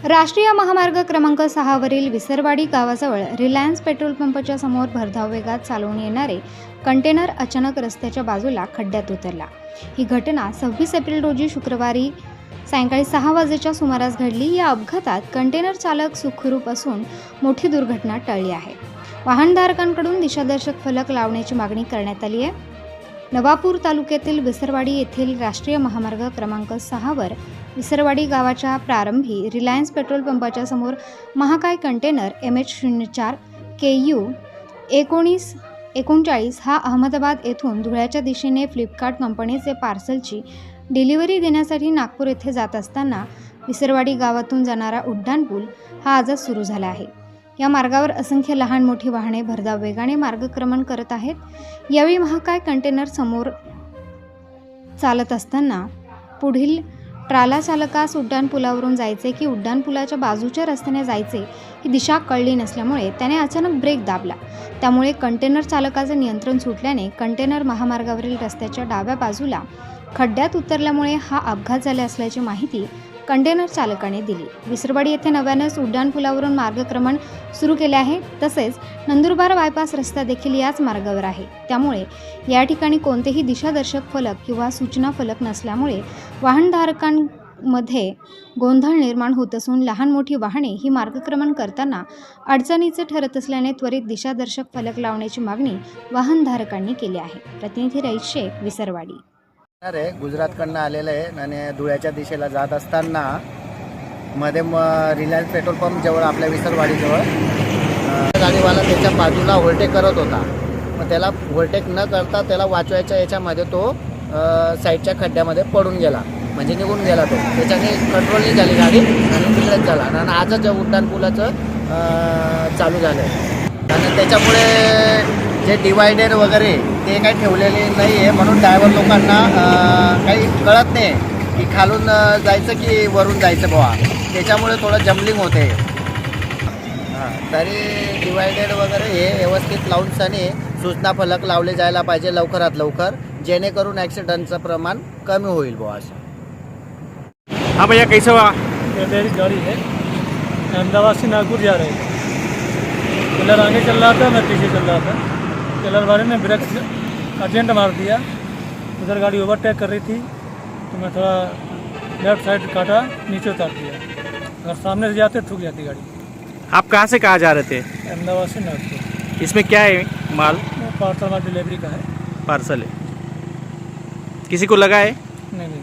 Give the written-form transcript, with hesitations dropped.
राष्ट्रीय महामार्ग क्रमांक 6 वरील विसरवाडी गावाजवळ रिलायन्स पेट्रोल पंपाच्या समोर भरधाव वेगात चालवून येणारे कंटेनर अचानक रस्त्याच्या बाजूला खड्ड्यात उतरला। ही घटना 26 एप्रिल रोजी शुक्रवारी सायंकाळी 6 वाजेच्या सुमारास घडली। या अपघातात कंटेनर चालक सुखरूप असून मोठी दुर्घटना टळली आहे। वाहनधारकांकडून दिशादर्शक फलक लावण्याची मागणी करण्यात आली आहे। नवापूर तालुक्यातील विसरवाडी येथील राष्ट्रीय महामार्ग क्रमांक 6 वर विसरवाडी गावाच्या प्रारंभी रिलायन्स पेट्रोल पंपाच्या समोर महाकाय कंटेनर MH04 KU 1939 हा अहमदाबाद येथून धुळ्याच्या दिशेने फ्लिपकार्ट कंपनीचे पार्सलची डिलिव्हरी देण्यासाठी नागपूर येथे जात असताना विसरवाडी गावातून जाणारा उड्डाणपूल हा आजच सुरू झाला आहे। या मार्गावर असंख्य लहान मोठी वाहने भरधाव वेगाने मार्गक्रमण करत आहेत। यावेळी महाकाय कंटेनर समोर चालत असताना पुढील ट्राला चालकास उड्डाणपुलावरून जायचे की उड्डाणपुलाच्या बाजूच्या रस्त्याने जायचे ही दिशा कळली नसल्यामुळे त्याने अचानक ब्रेक दाबला। त्यामुळे कंटेनर चालकाचे नियंत्रण सुटल्याने कंटेनर महामार्गावरील रस्त्याच्या डाव्या बाजूला खड्ड्यात उतरल्यामुळे हा अपघात झाला असल्याची माहिती कंटेनर चालकाने दिली। विसरवाडी येथे नव्यानेच उड्डाणपुलावरून मार्गक्रमण सुरू केले आहे। तसेच नंदुरबार बायपास रस्ता देखील याच मार्गावर आहे। त्यामुळे या ठिकाणी कोणतेही दिशादर्शक फलक किंवा सूचना फलक नसल्यामुळे वाहनधारकांमध्ये गोंधळ निर्माण होत असून लहान मोठी वाहने ही मार्गक्रमण करताना अडचणीचे ठरत असल्याने त्वरित दिशादर्शक फलक लावण्याची मागणी वाहनधारकांनी केली आहे। प्रतिनिधी रईस शेख, विसरवाडी। गुजरातकडनं आलेलं आहे आणि धुळ्याच्या दिशेला जात असताना मध्ये रिलायन्स पेट्रोल पंप जवळ आपल्या विसरवाडीजवळ गाडीवाला त्याच्या बाजूला ओव्हरटेक करत होता। मग त्याला ओव्हरटेक न करता त्याला वाचवायच्या याच्यामध्ये तो साईडच्या खड्ड्यामध्ये पडून गेला, म्हणजे निघून गेला तो। त्याच्याने कंट्रोल नाही झाली गाडी आणि बिघडत झाला आणि आजच उड्डाणपुलाचं चालू झालं आहे आणि त्याच्यामुळे जे डिवायडर वगैरे ते काही ठेवलेले नाही आहे, म्हणून ड्रायव्हर लोकांना काही कळत नाही की खालून जायचं की वरून जायचं बुवा, त्याच्यामुळे थोडं जम्बलिंग होते। तरी डिवायडर वगैरे हे व्यवस्थित लावून सनी सूचना फलक लावले जायला पाहिजे लवकरात लवकर, जेणेकरून ॲक्सिडेंटचं प्रमाण कमी होईल बुवा असं। हाँ भैया, कैसे हुआ? ये मेरी गाड़ी है, अहमदाबाद से नागपुर जा रही है। कलर आगे चल रहा था, मैं पीछे चल रहा था। कलर वाले ने ब्रेक अर्जेंट मार दिया। उधर गाड़ी ओवरटेक कर रही थी तो मैं थोड़ा लेफ्ट साइड काटा, नीचे उतार दिया। अगर सामने से जाते ठुक जाती गाड़ी। आप कहाँ से कहाँ जा रहे थे? अहमदाबाद से नागपुर। इसमें क्या है माल? पार्सल माल डिलीवरी का है। पार्सल है। किसी को लगा है? नहीं।